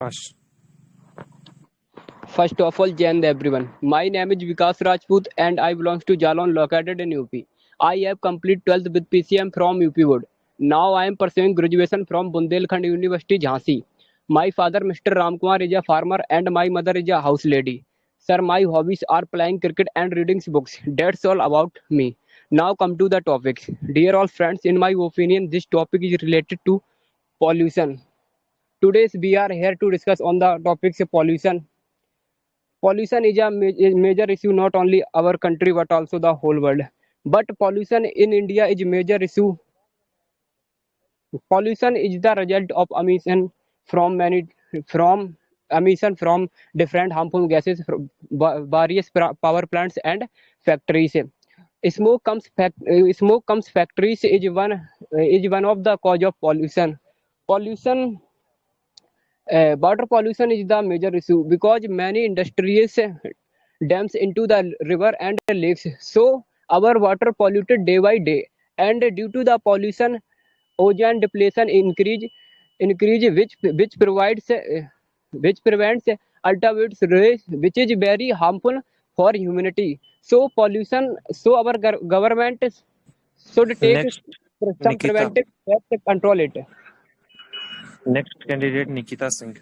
Pass. First of all, Jai everyone. My name is Vikas Rajput and I belong to Jalon located in UP. I have completed 12th with PCM from UP Board. Now I am pursuing graduation from Bundelkhand University, Jhansi. My father, Mr. Ramkumar, is a farmer and my mother is a house lady. Sir, my hobbies are playing cricket and reading books. That's all about me. Now come to the topics. Dear all friends, in my opinion, this topic is related to pollution. Today we are here to discuss on the topics of pollution. Pollution is a major issue not only our country but also the whole world. But pollution in India is a major issue. Pollution is the result of emission from many from emission from different harmful gases from various power plants and factories. Smoke comes factories is one of the cause of pollution. Pollution Water pollution is the major issue because many industries dams into the river and lakes. So our water polluted day by day. And due to the pollution, ozone depletion increase which prevents ultraviolet rays, which is very harmful for humanity. So our government should take Next, some Nikita. preventive steps to control it. Next candidate, Nikita Singh.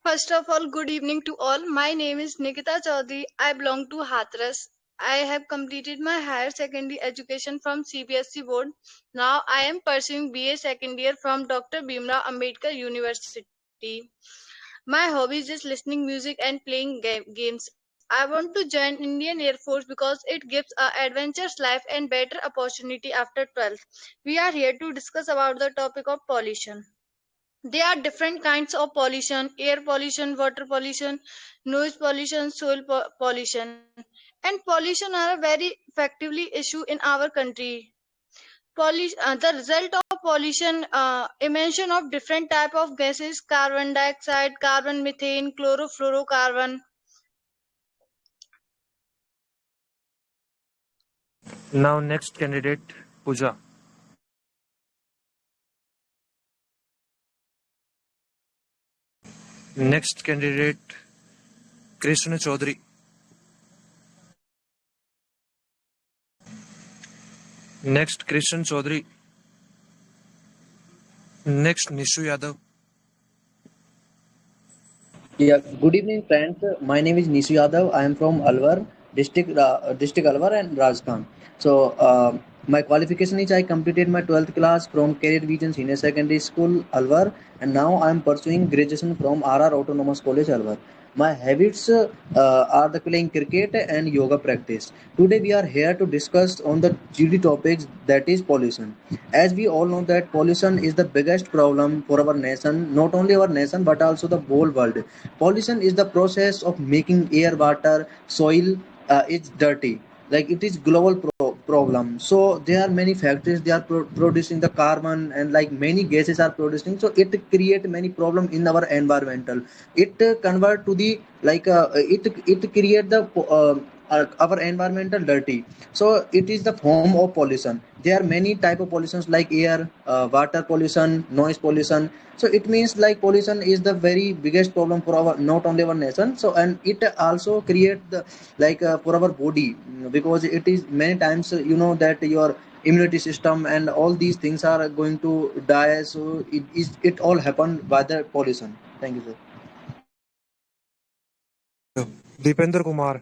First of all, good evening to all. My name is Nikita Chaudhary. I belong to Hathras. I have completed my higher secondary education from CBSE board. Now I am pursuing BA second year from Dr. Bhimrao Ambedkar University. My hobby is just listening music and playing games. I want to join Indian Air Force because it gives a adventurous life and better opportunity after 12th. We are here to discuss about the topic of pollution. There are different kinds of pollution: air pollution, water pollution, noise pollution, soil pollution. And pollution are a very effectively issue in our country. The result of pollution, emission of different type of gases: carbon dioxide, carbon methane, chlorofluorocarbon. Now, next candidate, Pooja. Next candidate, Krishna Chaudhary. Next, Krishna Chaudhary. Next, Nishu Yadav. Yeah, good evening, friends. My name is Nishu Yadav. I am from Alwar, district Alwar and Rajasthan. So, my qualification is I completed my 12th class from Career Vision Senior Secondary School, Alwar, and now I am pursuing graduation from RR Autonomous College, Alwar. My habits are the playing cricket and yoga practice. Today we are here to discuss on the GD topics, that is pollution. As we all know that pollution is the biggest problem for our nation, not only our nation but also the whole world. Pollution is the process of making air, water, soil is dirty. Like it is global problem. So there are many factories, they are producing the carbon and like many gases are producing. So it create many problem in our environmental. It convert to the like it create the our environmental dirty. So it is the form of pollution. There are many type of pollutions like air, water pollution, noise pollution. So it means like pollution is the very biggest problem for our not only our nation. So and it also create the like for our body, because it is many times you know that your immunity system and all these things are going to die. So it all happened by the pollution. Thank you, sir. Deependra Kumar.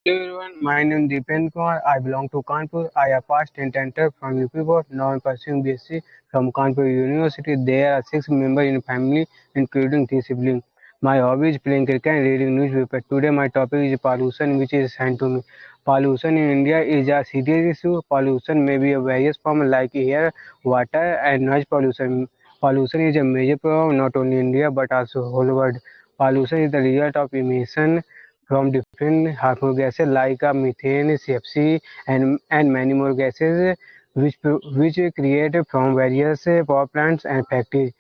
Hello everyone, my name is Deepen Kumar. I belong to Kanpur. I have passed 10th tenth from UP board. Now I'm pursuing BSc from Kanpur University. There are 6 members in family, including 3 siblings. My hobby is playing cricket and reading newspaper. Today my topic is pollution, which is assigned to me. Pollution in India is a serious issue. Pollution may be of various forms like air, water, and noise pollution. Pollution is a major problem not only in India but also whole world. Pollution is the result of emission from different harmful gases like methane, CFC, and many more gases which created from various power plants and factories.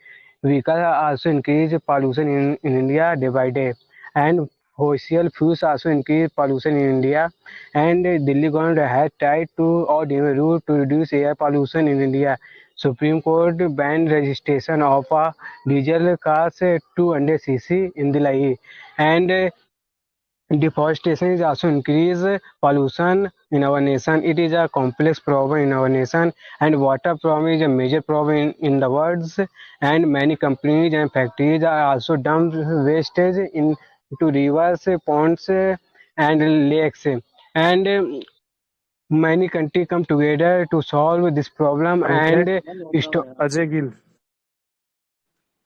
Vehicles also increase pollution in India day by day, and fossil fuels also increase pollution in India. And Delhi government has tried to or route to reduce air pollution in India. Supreme Court banned registration of a diesel cars 200cc in Delhi, and deforestation is also increase pollution in our nation. It is a complex problem in our nation, and water problem is a major problem in the world. And many companies and factories are also dump wastage into rivers, ponds, and lakes. And many countries come together to solve this problem Aniket, and stop. Ajay Gill.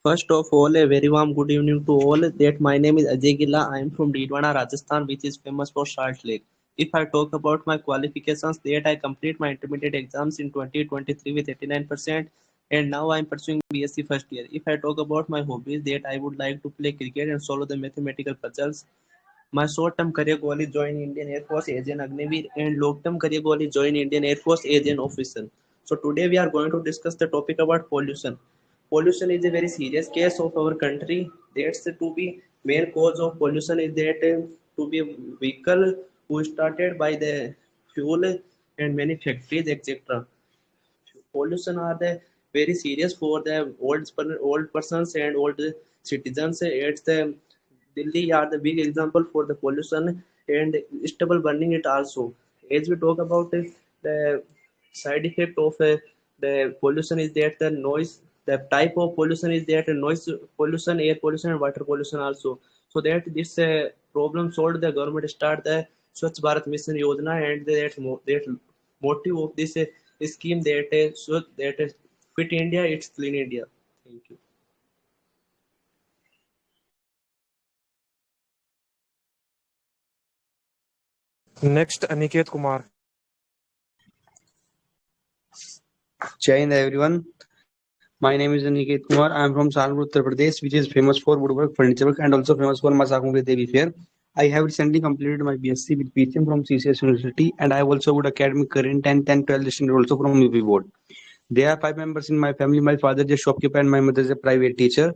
First of all, a very warm good evening to all. That my name is Ajay Gilla. I am from Didwana, Rajasthan, which is famous for Salt Lake. If I talk about my qualifications, that I complete my intermediate exams in 2023 with 89%, and now I am pursuing BSc first year. If I talk about my hobbies, that I would like to play cricket and solve the mathematical puzzles. My short-term career goal is join Indian Air Force as an Agniveer, and long-term career goal is join Indian Air Force as an officer. So today we are going to discuss the topic about pollution. Pollution is a very serious case of our country. That's to be main cause of pollution is that to be vehicle who started by the fuel and many factories etc. Pollution are the very serious for the old persons and old citizens. It's the Delhi are the big example for the pollution and stubble burning it also. As we talk about the side effect of the pollution is that the noise, the type of pollution is that noise pollution, air pollution, and water pollution also. So that this problem solved, the government start the Swachh Bharat Mission Yojana, and that motive of this scheme that so that fit India, it's clean India. Thank you. Next, Aniket Kumar. Jai Hind everyone. My name is Aniket Kumar. I am from Saharanpur, Uttar Pradesh, which is famous for woodwork, furniture work, and also famous for Masakunge Devi Fair. I have recently completed my BSc with PCM from CCS University, and I have also got academic career in 10th and 12th distinct also from UP Board. There are 5 members in my family. My father is a shopkeeper and my mother is a private teacher.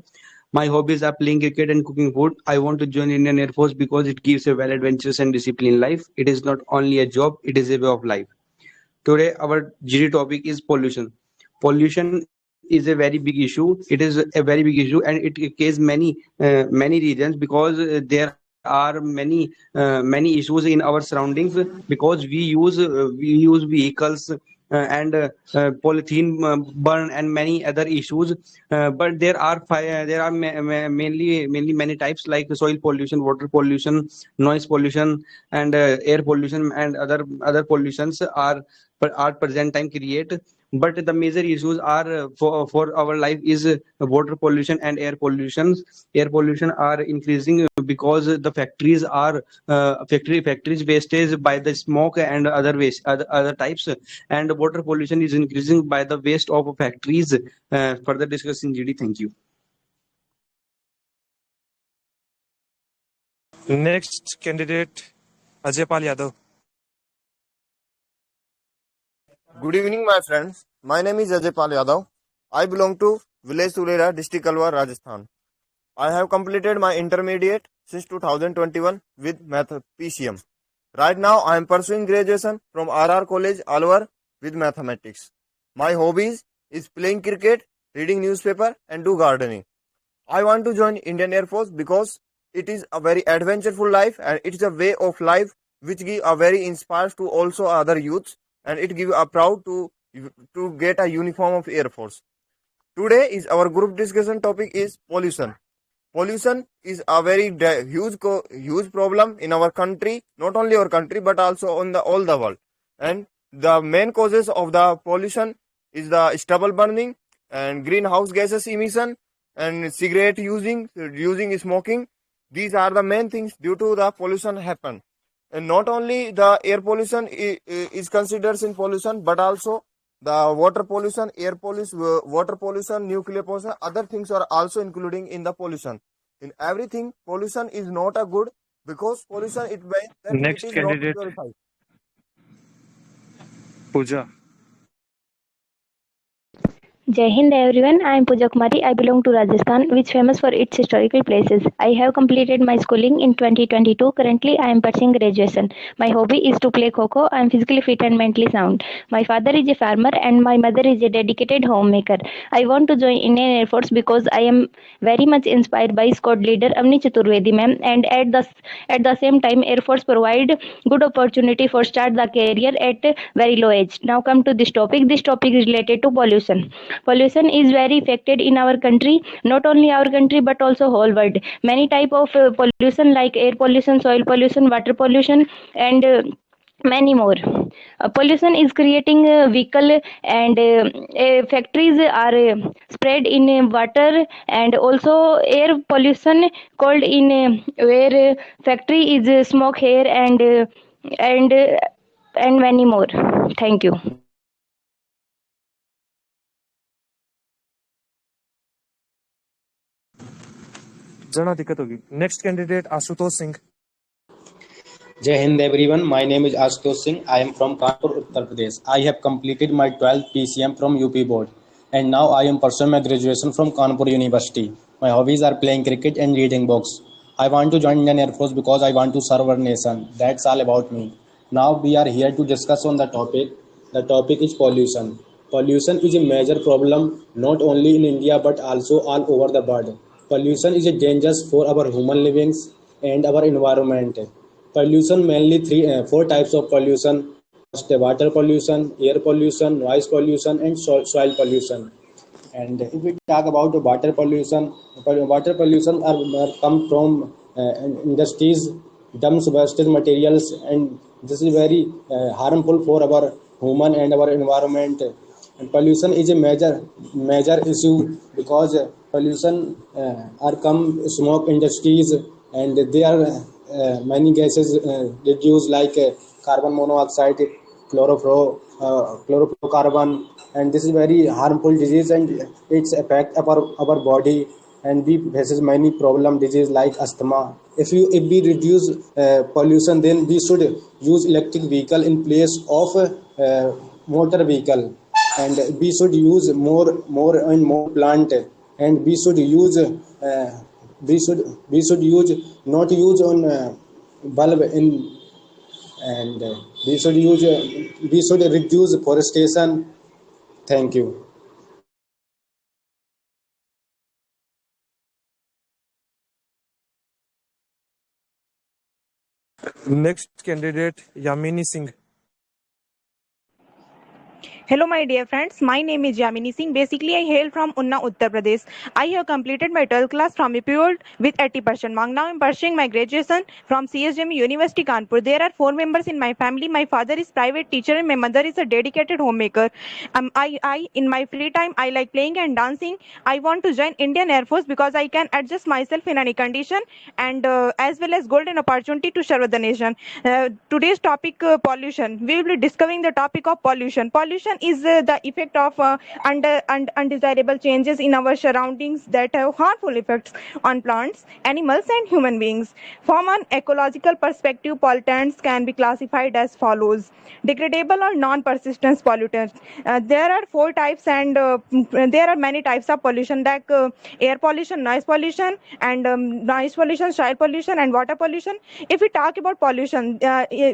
My hobbies are playing cricket and cooking food. I want to join Indian Air Force because it gives a well adventurous and disciplined life. It is not only a job, it is a way of life. Today, our GD topic is pollution. Pollution is a very big issue. It is a very big issue, and it causes many reasons because there are many issues in our surroundings because we use vehicles polythene burn and many other issues. But there are mainly many types like soil pollution, water pollution, noise pollution, and air pollution, and other pollutions are present time create. But the major issues are for our life is water pollution and air pollution. Air pollution are increasing because the factories are factories wastage by the smoke and other waste other types, and water pollution is increasing by the waste of factories. Further discuss in GD. Thank you. Next candidate, Ajay Pal Yadav. Good evening, my friends. My name is Ajay Pal Yadav. I belong to village Tulera, district Alwar, Rajasthan. I have completed my intermediate since 2021 with Math PCM. Right now, I am pursuing graduation from RR College, Alwar with mathematics. My hobbies is playing cricket, reading newspaper, and do gardening. I want to join Indian Air Force because it is a very adventureful life and it is a way of life which give a very inspired to also other youths, and it give a proud to get a uniform of Air Force. Today is our group discussion topic is pollution. Pollution is a very huge problem in our country, not only our country but also on the all the world. And the main causes of the pollution is the stubble burning and greenhouse gases emission and cigarette using smoking. These are the main things due to the pollution happen. And not only the air pollution is considered in pollution, but also the water pollution, air pollution, water pollution, nuclear pollution, other things are also including in the pollution. In everything, pollution is not a good because pollution it means that Next it is candidate, not purified. Pooja. Jai Hind everyone, I am Pooja Kumari. I belong to Rajasthan, which famous for its historical places. I have completed my schooling in 2022. Currently, I am pursuing graduation. My hobby is to play Kho-Kho. I am physically fit and mentally sound. My father is a farmer and my mother is a dedicated homemaker. I want to join Indian Air Force because I am very much inspired by squad leader Amni Chaturvedi ma'am, and at the same time, Air Force provide good opportunity for start the career at very low age. Now come to this topic. This topic is related to pollution. Pollution is very affected in our country, not only our country but also whole world. Many type of pollution like air pollution, soil pollution, water pollution, and many more. Pollution is creating vehicle and factories are spread in water, and also air pollution called in where factory is smoke air and and many more. Thank you. जरा दिक्कत होगी. Next candidate Ashutosh Singh. Jai Hind everyone, my name is Ashutosh Singh. I am from Kanpur, Uttar Pradesh. I have completed my 12th PCM from UP board and now I am pursuing my graduation from Kanpur University. My hobbies are playing cricket and reading books. I want to join Indian Air Force because I want to serve our nation. That's all about me. Now we are here to discuss on the topic. The topic is pollution. Pollution is a major problem not only in India but also all over the world. Pollution is a dangerous for our human livings and our environment. Pollution mainly four types of pollution. First, water pollution, air pollution, noise pollution, and soil pollution. And if we talk about water pollution are come from industries, dumps wasted materials, and this is very harmful for our human and our environment. And pollution is a major issue because pollution are come smoke industries, and there are many gases reduced like carbon monoxide, chlorofluorocarbon, and this is very harmful disease and it's affect our body, and we faces many problem disease like asthma. If we reduce pollution, then we should use electric vehicle in place of motor vehicle, and we should use more and more plant, and we should use not use on bulb in, and we should reduce forestation. Thank you. Next candidate Yamini Singh. Hello my dear friends, my name is Yamini Singh. Basically I hail from Unna, Uttar Pradesh. I have completed my 12th class from UP World with 80% mark. Now I am pursuing my graduation from CSJM University Kanpur. There are 4 members in my family. My father is private teacher and my mother is a dedicated homemaker. I in my free time I like playing and dancing. I want to join Indian Air Force because I can adjust myself in any condition, and as well as golden opportunity to serve the nation. Today's topic pollution. We will be discovering the topic of pollution. Pollution is the effect of undesirable changes in our surroundings that have harmful effects on plants, animals, and human beings. From an ecological perspective, pollutants can be classified as follows: degradable or non-persistence pollutants. There are 4 types, and there are many types of pollution like air pollution, noise pollution, and soil pollution, and water pollution. If we talk about pollution,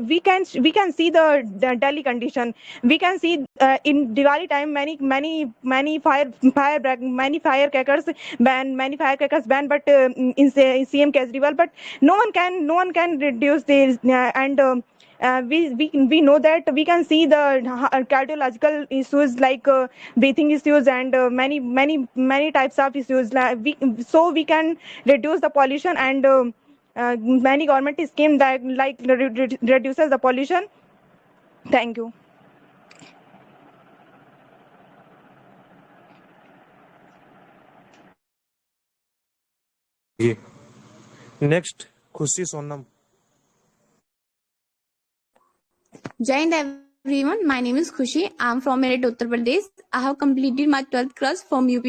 we can see the Delhi condition. We can see in Diwali time many firecrackers ban, but in CM Kejriwal, but no one can reduce this, and we know that we can see the cardiological issues like breathing issues, and many types of issues. We can reduce the pollution, and many government scheme that like reduces the pollution. Thank you. Next Khushi Sonam. Jai Hind everyone, my name is Khushi. I am from Meerut, Uttar Pradesh. I have completed my 12th class from UP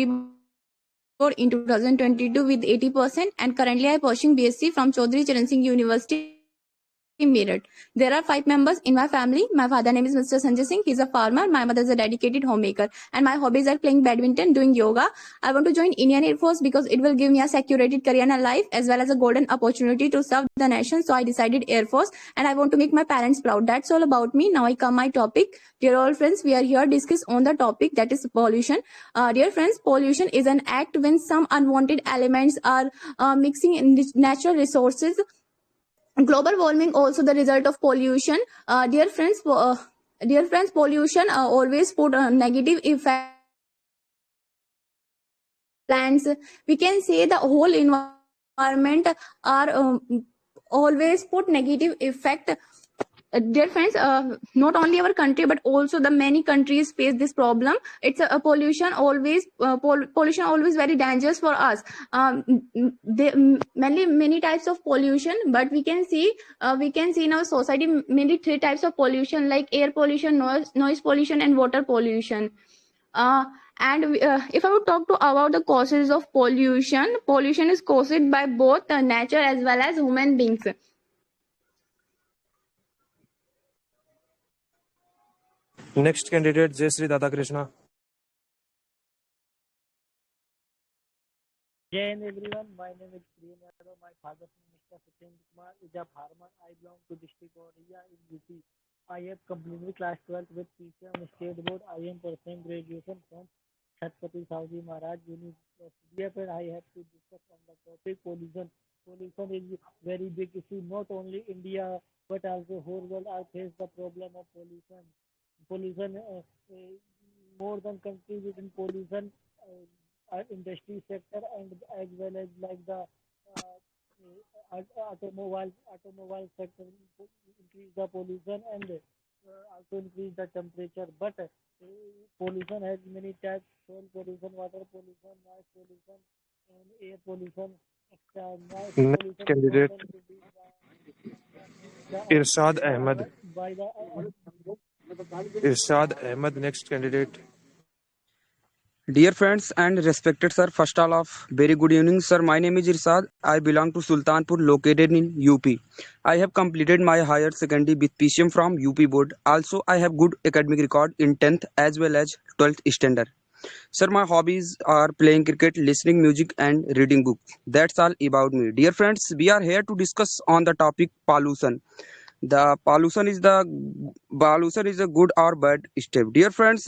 board in 2022 with 80%, and currently I am pursuing BSc from Chaudhary Charan Singh University Meerut. There are 5 members in my family. My father name is Mr. Sanjay Singh. He's a farmer. My mother is a dedicated homemaker. And my hobbies are playing badminton, doing yoga. I want to join Indian Air Force because it will give me a secure career in life as well as a golden opportunity to serve the nation. So I decided Air Force and I want to make my parents proud. That's all about me. Now I come my topic. Dear all friends, we are here to discuss on the topic that is pollution. Dear friends, pollution is an act when some unwanted elements are mixing in natural resources. Global warming also the result of pollution. Dear friends, pollution always put a negative effect. Plants, we can say the whole environment are always put negative effect. Dear friends, not only our country but also the many countries face this problem. It's a pollution always very dangerous for us. Many types of pollution, but we can see in our society mainly 3 types of pollution, like air pollution, noise pollution, and water pollution. If I would talk about the causes of pollution is caused by both nature as well as human beings. Next candidate, Jayshree Dadakrishna. Jai Hind everyone, my name is Priyan Yadav. My father Mr. Satyen Kumar is a farmer. I belong to district Aurelia in UP. I have completed class 12th with PCM State Board. I am pursuing graduation from Chhatrapati Shahuji Maharaj University. Therefore, I have to discuss on the topic pollution. Pollution is a very big issue. Not only India but also whole world are face the problem of pollution. More than contributing pollution. Industry sector and as well as like the automobile sector increase the pollution and also increase the temperature. But pollution has many types: soil pollution, water pollution, noise pollution, and air pollution. Next candidate, Irshad Ahmed. Irshad Ahmed, next candidate. Dear friends and respected sir, first of all, very good evening sir. My name is Irsad. I belong to Sultanpur, located in UP. I have completed my higher secondary with PCM from UP board. Also, I have good academic record in 10th as well as 12th standard. Sir, my hobbies are playing cricket, listening music, and reading books. That's all about me. Dear friends, we are here to discuss on the topic pollution. The pollution is a good or bad step. Dear friends,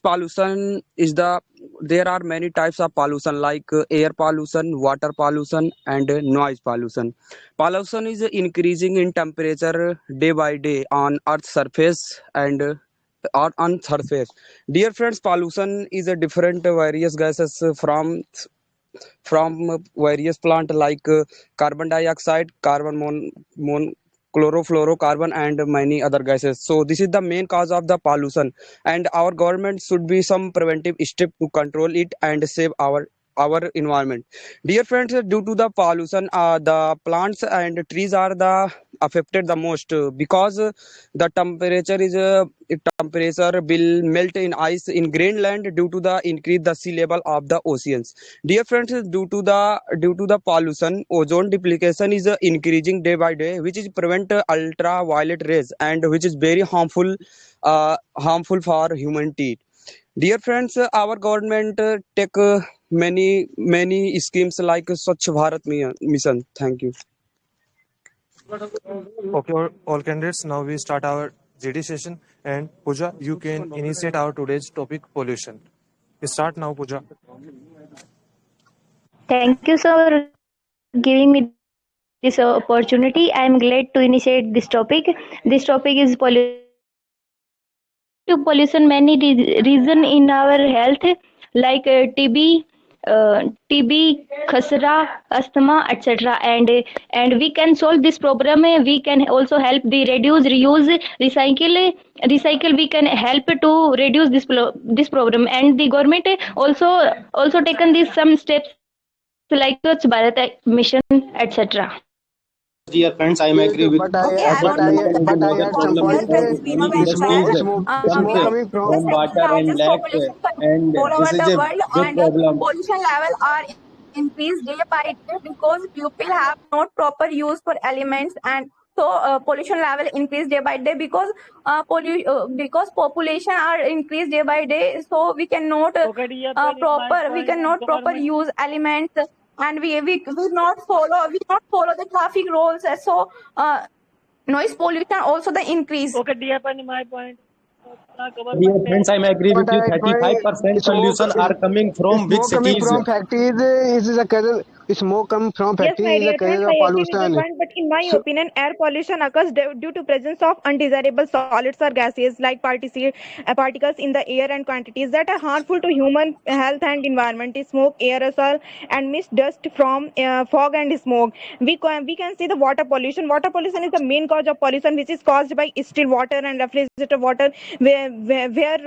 pollution is there are many types of pollution like air pollution, water pollution, and noise pollution. Pollution is increasing in temperature day by day on Earth's surface and on surface. Dear friends, pollution is a different various gases from various plant like carbon dioxide, chlorofluorocarbon, and many other gases. So this is the main cause of the pollution, and our government should be some preventive step to control it and save our environment. Dear friends, due to the pollution, the plants and trees are the affected the most because the temperature will melt in ice in Greenland due to the increase the sea level of the oceans. Dear friends, due to the pollution, ozone depletion is increasing day by day, which is prevent ultraviolet rays and which is very harmful for humanity. Dear friends, our government take many schemes like Swachh Bharat mission. Thank you. Okay, all candidates, now we start our GD session, and Pooja, you can initiate our today's topic, pollution. Start now, Pooja. Thank you, sir, for giving me this opportunity. I am glad to initiate this topic. This topic is pollution. Pollution many reason in our health like TB, khasra, asthma, etc. And we can solve this problem. We can also help the reduce, reuse, recycle. We can help to reduce this problem. And the government also taken these some steps like Swachh Bharat mission, etc. Dear friends, I am agree with But I at some point comes from water and lake, and all over this is the a world, big and problem. pollution level are increased day by day because people have not proper use for elements and so pollution level increase day by day because because population are increased day by day, so we cannot Okay, dear friend, in my point, proper government. use elements, and we not follow the traffic rules, so noise pollution also the increase. Okay, dear friend, in my point, Dear government friends, I am agree with What you. I find 35% smoke pollution are coming from big smoke coming cities. from factories is a cause. Smoke coming from Yes, my factories is a dear friends, cause I of agree with your pollution. point, but in my So opinion, air pollution occurs due to presence of undesirable solids or gases like particles in the air and quantities that are harmful to human health and environment. Smoke, aerosol, and mist dust from fog and smoke. We can see the water pollution. Water pollution is the main cause of pollution, which is caused by still water and refrigerator water, where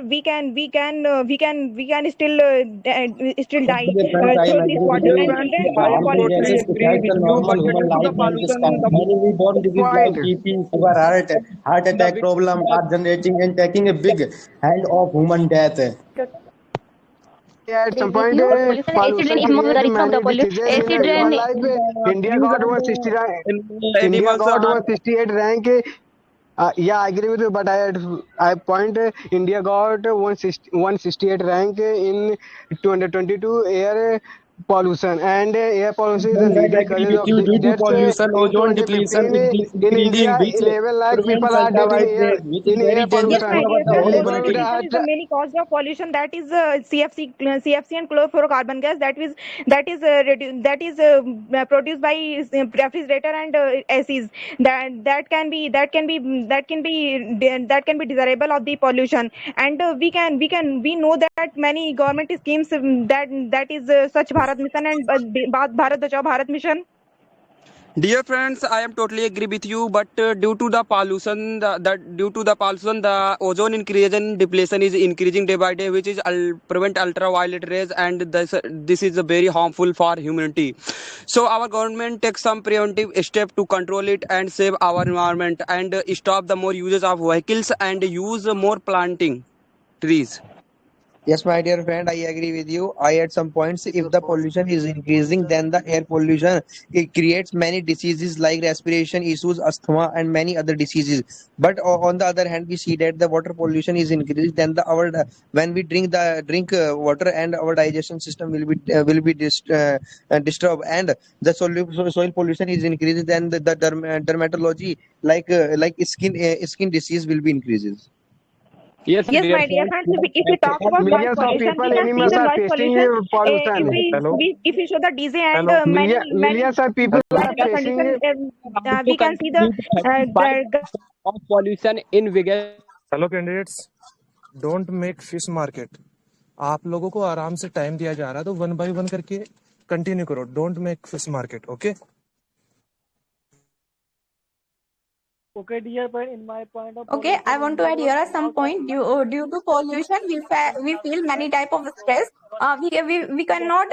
we can still die Dear friends, I am through this agree with water, you. and The water I am harmful pollution. totally gases agree affect with the you, normal but human due to the life in this pollution, time. Many newborn diseases like point. BP, sugar, heart the attack problem are generating and taking a big hand of human death. At some Agree with point, you. Pollution, acid rain pollution is among the create risk of the many pollution. diseases in Acid human rain. life. India trees got and 169. India animals got are 168 rank. Yeah, I agree with you, but I point India got 168 rank in 2022 air pollution, and air pollution is the Friends, I leading agree causes with of you. Due to deaths. pollution, In ozone depletion 2015, is in increasing, India, which 11 lakh prevents people are dead in ultraviolet air rays, which is in very air dangerous Yes, pollution. my for dear the friend, whole air Hollywood humanity. pollution is the at main cause of pollution. That is CFC and chlorofluorocarbon gas. That is produced by refrigerator and ACs. That can be desirable of the pollution. And we know that many government schemes, that is Swachh Bharat Mission and Bharat Bachao Bharat Mission. dear friends, I am totally agree with you, but due to the pollution, the ozone increase depletion is increasing day by day, which is prevent ultraviolet rays, and this is very harmful for humanity. So our government takes some preventive step to control it and save our environment, and stop the more uses of vehicles and use more planting trees. Yes, my dear friend, I agree with you. I at some points, if the pollution is increasing, then the air pollution it creates many diseases like respiration issues, asthma, and many other diseases. But on the other hand, we see that the water pollution is increased. Then our when we drink water, and our digestion system will be disturbed, and the soil pollution is increased. Then the dermatology like skin disease will be increases. Yes, Yes, dear my dear friends, friends, you if we are talk correct. about noise millions of pollution, we people, can see animals the are noise facing pollution. pollution. If we show the DJ and Hello. many Millions of people noise are facing. condition, About to we can see the contribute 35% of pollution in Vegas. Hello candidates, don't make fish market. आप लोगों को आराम से time दिया जा रहा है, तो वन बाय वन करके कंटिन्यू करो. Don't make fish market. Okay. Okay, dear friend, in my point of Okay, I pollution, want to add here are some point. Due to pollution, we feel many type of stress. We cannot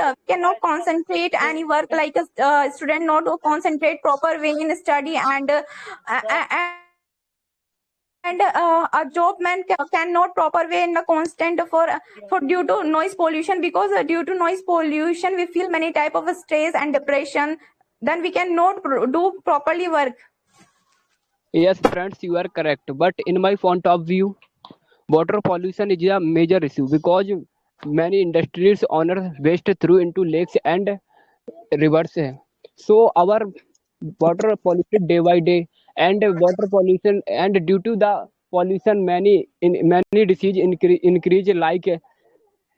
concentrate any work, like a student not to concentrate proper way in study, and a job man cannot proper way in the constant for due to noise pollution, because due to noise pollution we feel many type of stress and depression, then we cannot do properly work. Yes, friends, you are correct. But in my point of view, water pollution is a major issue because many industries honor waste through into lakes and rivers. So our water polluted day by day, and water pollution, and due to the pollution, many disease increase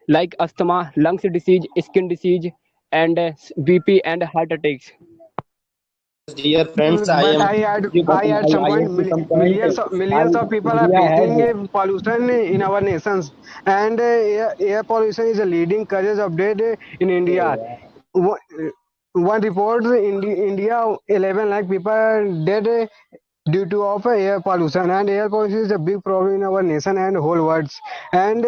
like asthma, lungs disease, skin disease, and BP and heart attacks. Dear friends, I But am I had some I point. at some point Millions of people are India facing has pollution in our nations, and air pollution is a leading cause of death in India. One one report in India, 11 lakh people dead due to of air pollution, and air pollution is a big problem in our nation and whole world. And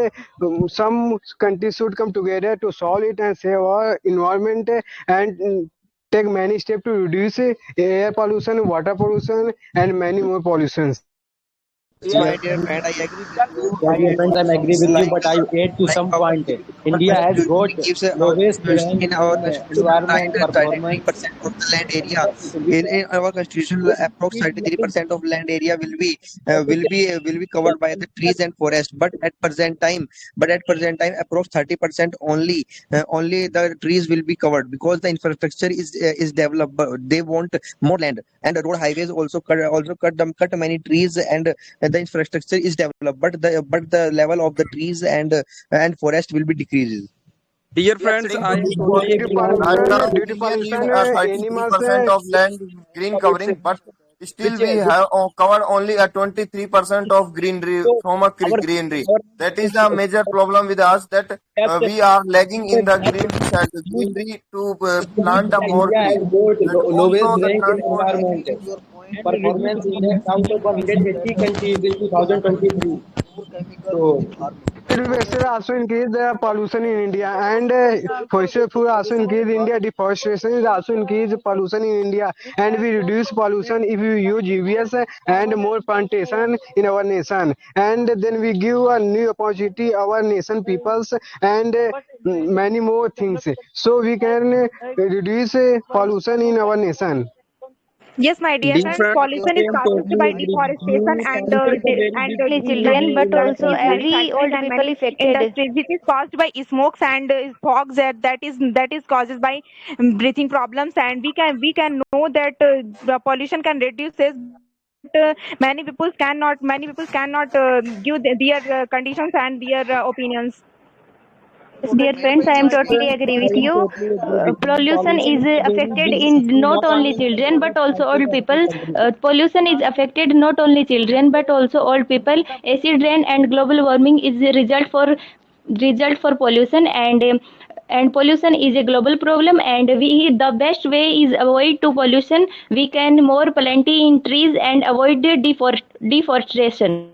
some countries should come together to solve it and save our environment, and take many steps to reduce air pollution, water pollution, and many more pollutions. Yes, my dear friend, I agree with you. Yeah, I dear add friends, some I'm agree points with you, but I add to like some our point. our India has constitution got gives lowest rank in our in constitution environment like performance. 33% of the land area. In our constitution, approx 33% of land area will be covered by the trees and forest. But at present time, approx 30% only the trees will be covered because the infrastructure is developed. But they want more land, and the road highways cut many trees, and the infrastructure is developed, but the level of the trees and forest will be decreases. Dear We are friends, sitting I to am this totally point. Due to agree with Right you. now, pollution, India leave 33% of land green covering, but still we have covered only a 23% of greenery from a greenery. That is the major problem with us, that we are lagging in the greenery to plant a more India trees. has got And lowest also the rank in transport. environment Point performance index out of pollution 180 that has countries in resulted 2023. more chemical So in farming. Waste also increase the pollution in India, and fossil fuel also increase in India. Deforestation is also increase pollution in India, and we reduce pollution if we use UVS and more plantation in our nation, and then we give a new opportunity our nation peoples and many more things, so we can reduce pollution in our nation. Yes, my dear Dear friends, friends, pollution I is am caused totally by agree with deforestation you. and Pollution is a very big Only issue children, in but also industries, life. every manufacturers, old and people many affected. industries. It is caused by smokes and fogs that is caused by breathing problems. And we can know that the pollution can reduce this, but many people cannot give their conditions and their opinions. Yes, dear friends, I am Dear totally friends, agree I with am you. totally agree with you. Pollution Pollution is is a very affected big in issue, not not only only in children India but but also also old the whole people. country. Pollution is affected not only children but also old people. Acid rain and global warming is a result for pollution, and pollution is a global problem, and we the best way is avoid to pollution. We can more plenty in trees and avoid the deforestation.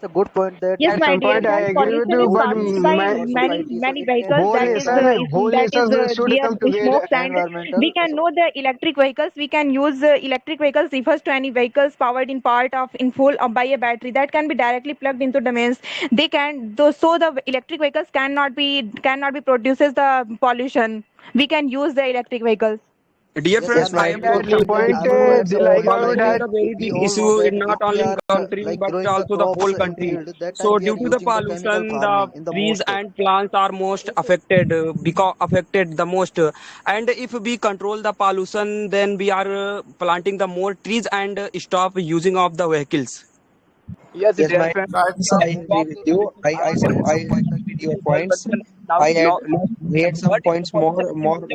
It's a good point that Yes, At my some dear point, I friends, agree with pollution you, is but caused by in our many society, so many it can vehicles. whole That is nation, whole that is nation should their come together. smokes, and we environmental. can know the electric vehicles. We can use electric vehicles refers to any vehicles powered in part of in full by a battery that can be directly plugged into the mains. They can so the electric vehicles cannot be produces the pollution. We can use the electric vehicles. Dear Yes, friends, and I my am At dear totally some agree friend, point, with I want to you. add some Delhi points government like Pollution is had a very we big all know issue that in if not we only in are country like but growing the also the crops whole in country. field, that time So we are due to the using the chemical pollution, the farming in the trees most. and plants are most affected because affected the most. And if we control the pollution, then we are planting the more trees and stop using of the vehicles. Yes, Yes, dear my friend. dear I friends, love I to agree talk with to you. you. I want to add I some points agreed your well, but points. now I add I less. had some But if the points pollution more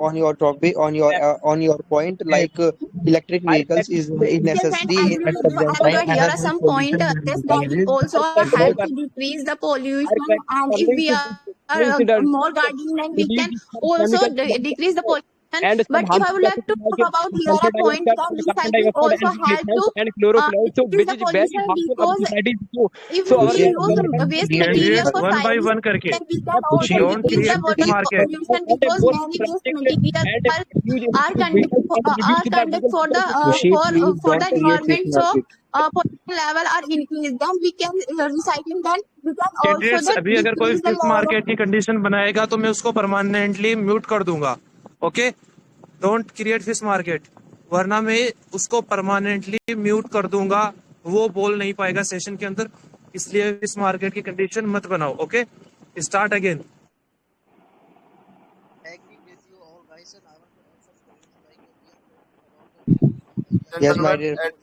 on your topic on your point like electric I vehicles is Yes, and necessary agree at with you. present I want time to and here a are noise some point. pollution will This bike decreases. also help to decrease the pollution, and if we are consider more gardening, then we reduce can the also chemical decrease the pollution. and some But if I harmful would like gases to like talk about here sulfur a point, dioxide then and carbon recycling dioxide also and help to methane and chlorophyll, so decrease which the is very pollution, harmful of because society too. if So our we Khushi, use waste material candidates for one by sizing, one करके then we can Khushi, also don't decrease the create fish water market pollution, and a because more many waste plastic material and huge are electric conduct vehicles and reduce are the conduct diesel for the petrol. Khushi, please for the don't create fish environment. So market. pollution level are increased, then we can recycling, then we can also candidates the अभी अगर कोई decrease the fish market की condition बनाएगा तो मैं उसको permanently mute कर दूंगा. Okay, don't create fish market, वरना मैं उसको परमानेंटली म्यूट कर दूंगा. वो बोल नहीं पाएगा सेशन के अंदर, इसलिए फिश मार्केट की कंडीशन मत बनाओ. Okay, start again. I agree with you all guys, and I want to add some points like we are talking about the pollution. Yes, my Gentlemen, dear and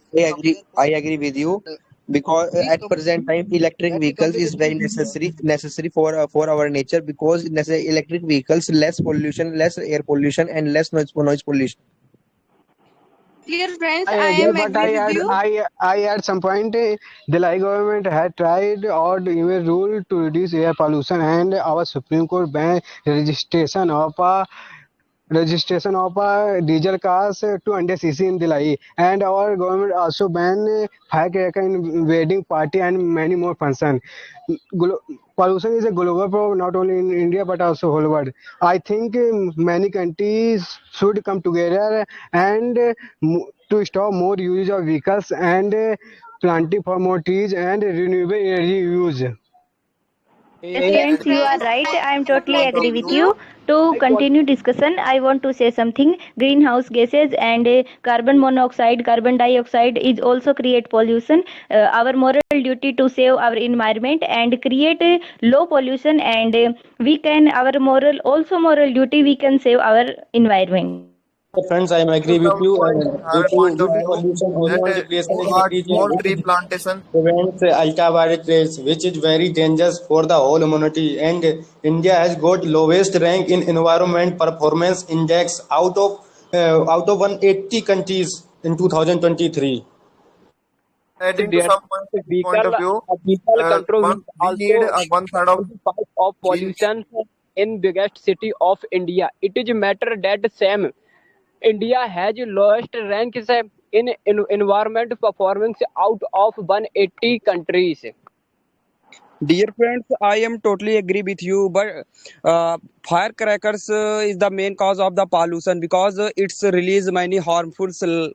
friends, I agree with you because at present time electric vehicles is very necessary for our nature because electric vehicles less pollution, less air pollution, and less noise pollution. Dear friends, I I agree, am but agree with you. I at some point the Delhi government had tried or even rule to reduce air pollution, and our Supreme Court banned registration of diesel cars to under CC in Delhi, and our government also banned firecracker in wedding party and many more functions. Pollution is a global problem, not only in India but also whole world. I think many countries should come together and to stop more use of vehicles and planting for more trees and renewable energy use. Yes, Dear friends, you are friends, right. I I am would totally like to agree with you. you. To continue discussion, I want to say something. Greenhouse gases and carbon monoxide, carbon dioxide is also create pollution. Our moral duty to save our environment and create low pollution, and we can our moral duty we can save our environment. Friends, I am agree To with some you. point, And I have a point due of to view pollution, that ozone depletion a increases, small tree which plantation. prevents ultraviolet rays, which is very dangerous for the whole humanity. And India has got lowest rank in environment performance index out of 180 countries in 2023. Adding to There some point vehicle of view, vehicle control one, is we need also one third of 25 of we pollution in biggest city of India. It is matter that same India has lowest ranks in environment performance out of 180 countries. Dear friends, I am totally agree with you, but firecrackers is the main cause of the pollution because it's release many harmful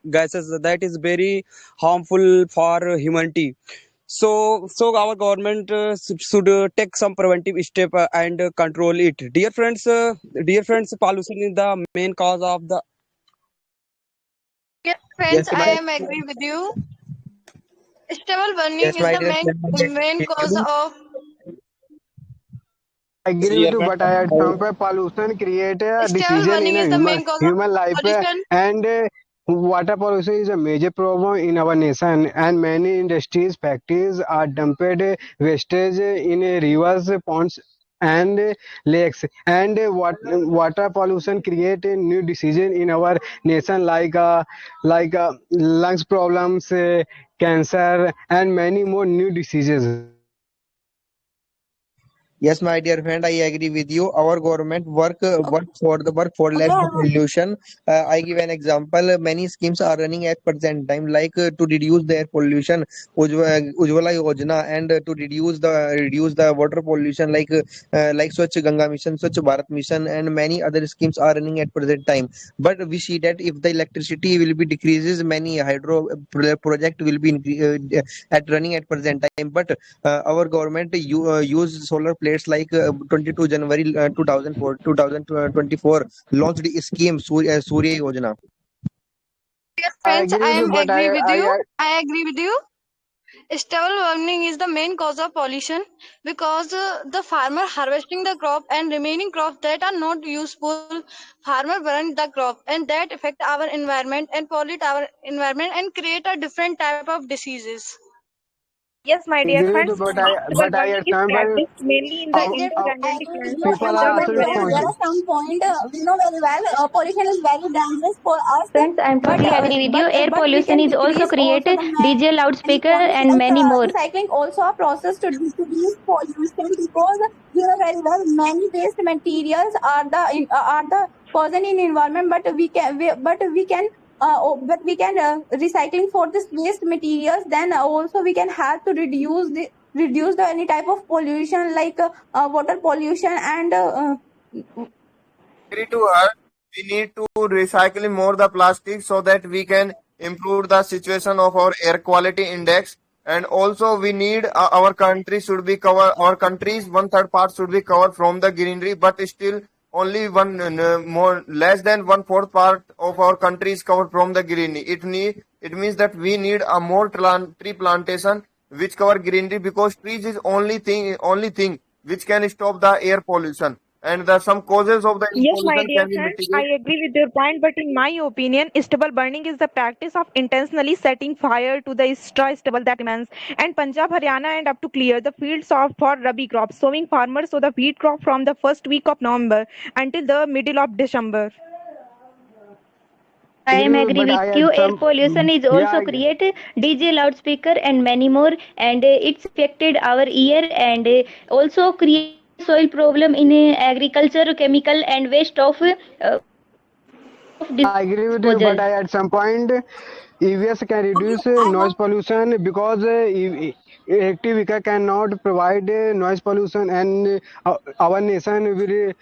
gases that is very harmful for humanity. So our government should take some preventive step and control it. Dear friends, pollution is the main cause of the. Dear friends, Yes, I my am agree with you. Stubble burning yes, is my the dear main friend, I agree main with cause you. of I agree with Dear you, friends, but I at some point pollution create a stubble decision in burning a is the main cause of human life, pollution. and water pollution is a major problem in our nation. And many industries, factories are dumped wastage in rivers, ponds, and lakes. And water pollution create a new decision in our nation like lungs problems, cancer, and many more new diseases. Yes, my dear friend, I agree with you. Our government work for less pollution. I give an example. Many schemes are running at present time, like to reduce the air pollution, Ujjwala Yojana, and to reduce the water pollution, like Swachh Ganga Mission, Swachh Bharat Mission, and many other schemes are running at present time. But we see that if the electricity will be decreases, many hydro project will be at running at present time. But our government use solar plates like 22 January 2004 2024 launched a scheme Surya Yojana. Dear I friends, agree I with you, am but agree with you. I I agree with you. Stubble burning is the main cause of pollution because the farmer harvesting the crop and remaining crops that are not useful, farmer burn the crop and that affect our environment and pollute our environment and create a different type of diseases. Yes, my dear agree with you, friends, vegetable but I burning at is some point practiced mainly in the our, Yes, our Indus-Gangetic I agree with you. Plains, people And are Punjab also and there Haryana. responsible. are some point we know very well pollution is very dangerous for us, Friends, I am but totally agree with you. Air but we pollution can is also decrease create also the DJ many loudspeaker points and like many more. recycling also a process to decrease pollution because we know very well many waste materials are the poison in environment, but we can recycling for this waste materials. Then also we can have to reduce the any type of pollution like water pollution and Agree to her. We need to recycle more the plastic so that we can improve the situation of our air quality index. And also we need our country should be covered. Our country's one third part should be covered from the greenery, but still only one more less than one fourth part of our country is covered from the greenery. It means that we need a more tree plantation which cover greenery because trees is only thing which can stop the air pollution and the some causes of the air Yes, my pollution dear can be friends, I mitigated. agree with your point, but in my opinion, stubble burning is the practice of intentionally setting fire to the straw stubble that remains. And Punjab, Haryana, and up to clear the fields of for rabi crops, sowing farmers sow the wheat crop from the first week of November until the middle of December. I Agree am with you, agree but I with you. at Air some pollution is yeah. also create DJ loudspeaker and many more, and it's affected our ear and also create soil problem in agriculture, chemical and waste of I agree with you, but disposal. I at some point EVs can okay, reduce I noise want pollution because electric vehicle cannot provide noise pollution, and our nation will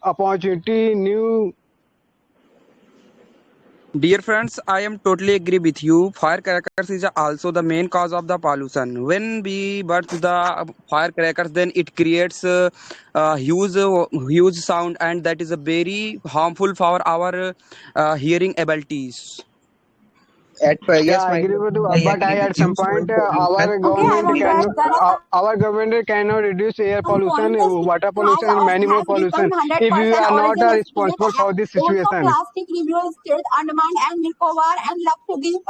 opportunity new. Dear friends, I am totally agree with you. Firecrackers is also the main cause of the pollution. When we burn the firecrackers, then it creates huge sound, and that is a very harmful for our hearing abilities. Yeah, Yes, I my agree dear with friend, you. I But agree I with at you. some Soil point pollution Okay, I want to add that our government cannot reduce air some pollution, pointers water pollution, and many more has become pollution if we 100% are not origin state. responsible for this Also, situation. plastic review state Andaman and Nicobar and Lakshadweep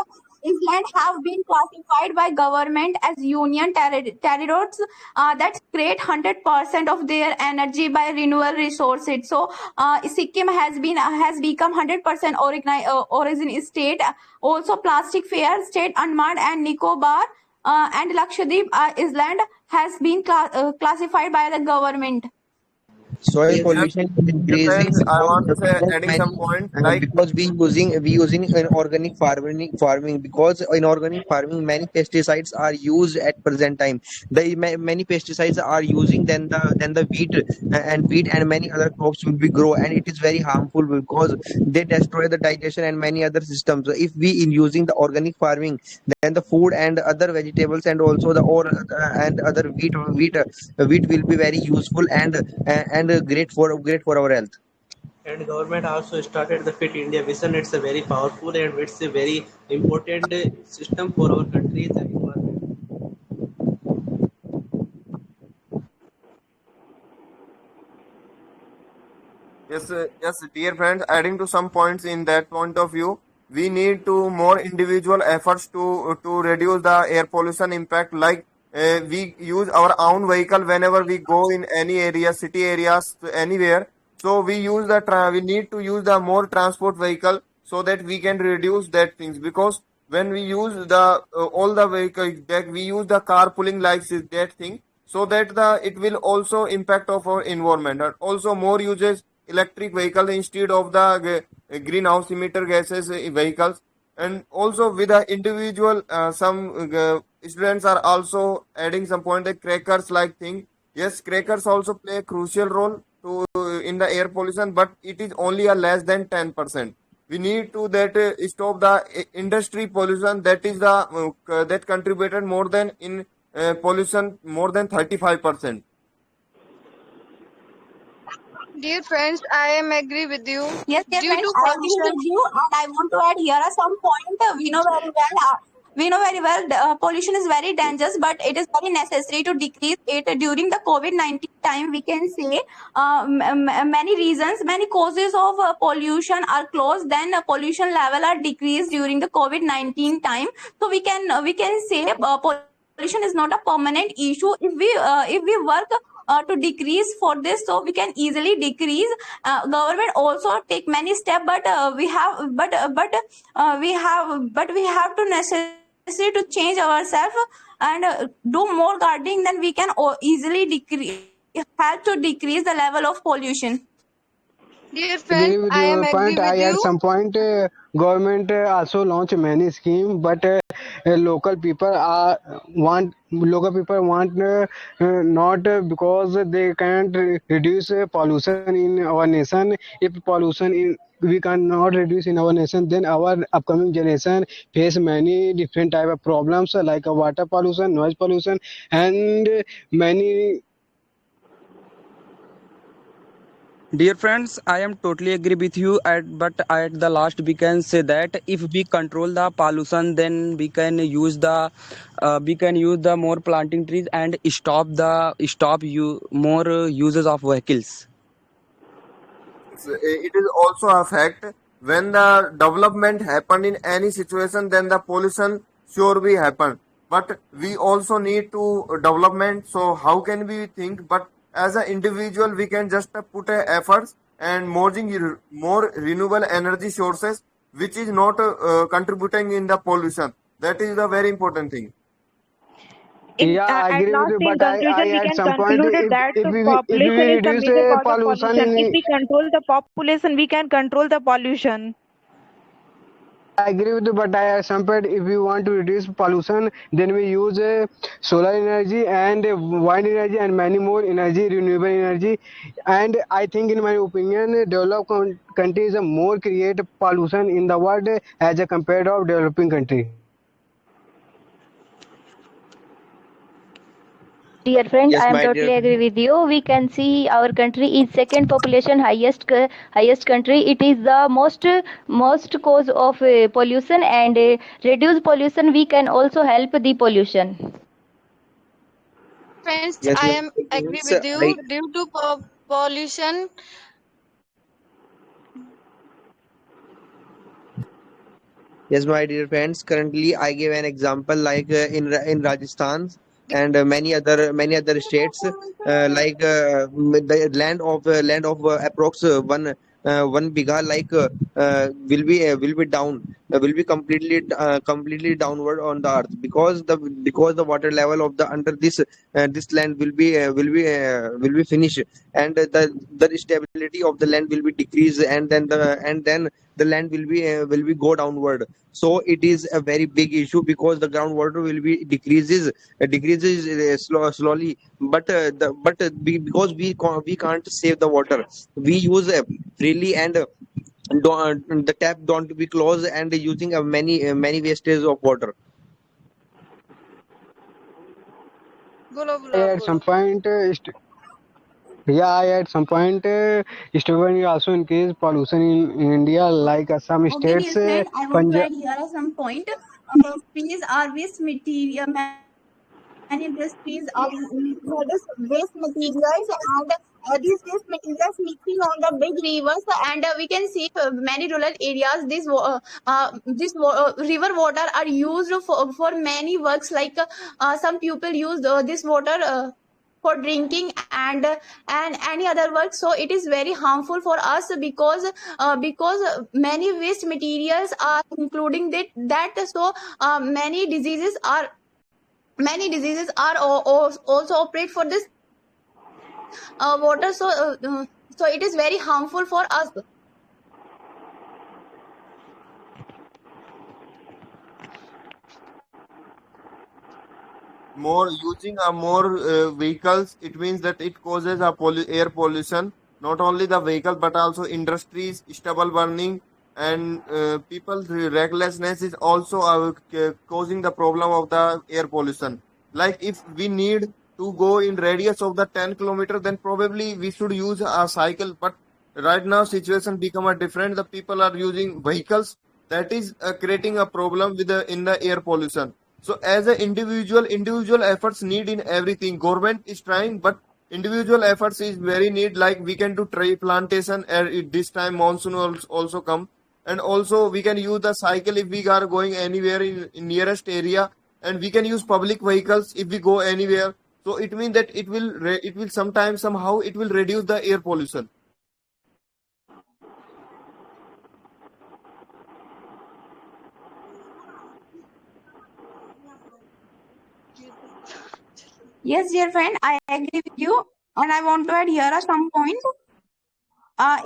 island have been classified by government as union territories that create 100% of their energy by renewable resources. So, Sikkim has become 100% origin state. Also, plastic fair state Andaman and Nicobar and Lakshadweep island has been classified by the government. Soil Yes, pollution is dear increasing friends, I want to say because adding many some points like because we using inorganic farming because in organic farming many pesticides are used at present time. Many pesticides are using then the wheat and many other crops will be grow, and it is very harmful because they destroy the digestion and many other systems. So if we in using the organic farming, then the food and other vegetables and also the or and other wheat will be very useful and great for our health. And government also started the Fit India Vision. It's a very powerful and it's a very important system for our country's environment. yes, dear friends. Adding to some points in that point of view, we need to more individual efforts to reduce the air pollution impact. Like we use our own vehicle whenever we go in any area, city areas, anywhere. So we need to use the more transport vehicle so that we can reduce that things, because when we use the all the vehicles that we use the carpooling like that thing, so that the it will also impact of our environment, and also more uses electric vehicle instead of the greenhouse emitter gases vehicles. And also with the individual some students are also adding some point like crackers like thing. Yes, crackers also play a crucial role to in the air pollution, but it is only a less than 10%. We need to that stop the industry pollution, that is the that contributed more than in pollution more than 35%. Dear friends, I am agree with you. Yes, dear Due friends, to I agree pollution, with you, and I want to add here are some points we know very well. Pollution is very dangerous, but it is very necessary to decrease it during the COVID-19 time. We can say many reasons, many causes of pollution are closed. Then pollution level are decreased during the COVID-19 time. So we can say pollution is not a permanent issue. If we work to decrease for this, so we can easily decrease. Government also take many steps, but we have to necessary to change ourselves and do more gardening, then we can easily decrease, help to decrease the level of pollution. dear friends, Agree with I am your agree point. with I at you. some point government also launch many schemes, but local people want not because they can't reduce pollution in our nation. If pollution in we cannot reduce in our nation, then our upcoming generation face many different type of problems like water pollution, noise pollution, and many. Dear friends, I am totally agree with you. But at the last, we can say that if we control the pollution, then we can use the more planting trees and stop you more uses of vehicles. It is also a fact when the development happen in any situation, then the pollution sure will happen. But we also need to development. So how can we think? But as an individual, we can just put efforts and more renewable energy sources, which is not contributing in the pollution. That is the very important thing. In Yeah, I at agree with last, you, in but conclusion, I we at can some point, conclude that if we population is the reduce major cause of pollution. If pollution, we control the population, we can control the pollution. agree with you, but I have some point. If we want to reduce pollution, then we use solar energy and wind energy and many more energy, renewable energy. And I think, in my opinion, developed countries more create pollution in the world as a compared of developing country. Dear friend, Yes, I am my dear totally agree friend. with you. We can see our country is second population highest country. It is the most cause of pollution, and reduce pollution. We can also help the pollution. Friends, Yes, I my am dear agree friends. with you. Due to pollution, Yes, my dear friends. Currently, I give an example like in Rajasthan and many other states, the land of approx one bigha will be down, will be completely downward on the earth, because the water level of the under this land will be finished, and the stability of the land will be decreased, and then the land will be go downward. So it is a very big issue, because the groundwater will be decreases slowly, because we can't save the water. We use freely, and the tap don't be closed, and using many wastage of water. बोलो At some point, at some point, stubborn also increase pollution in India, like some Okay, states, dear friend, I want to Punjab. add here some point. Trees are waste material. Many industries are produce waste materials, and these waste materials mixing on the big rivers, and we can see many rural areas. River water are used for many works. Like some people use this water. For drinking and any other work, so it is very harmful for us, because many waste materials are including that, so many diseases are also operate for this water, so it is very harmful for us. More using a more vehicles, it means that it causes a air pollution. Not only the vehicle, but also industries, stubble burning, and people's recklessness is also causing the problem of the air pollution. Like if we need to go in radius of the 10 kilometer, then probably we should use a cycle. But right now situation become a different. The people are using vehicles, that is creating a problem with in the air pollution. So as an individual efforts need in everything. Government is trying, but individual efforts is very need. Like we can do tree plantation, this time monsoon also come, and also we can use the cycle if we are going anywhere in nearest area, and we can use public vehicles if we go anywhere. So it means that it will sometimes somehow it will reduce the air pollution. Yes, dear friend, I agree with you, and I want to add here are some points.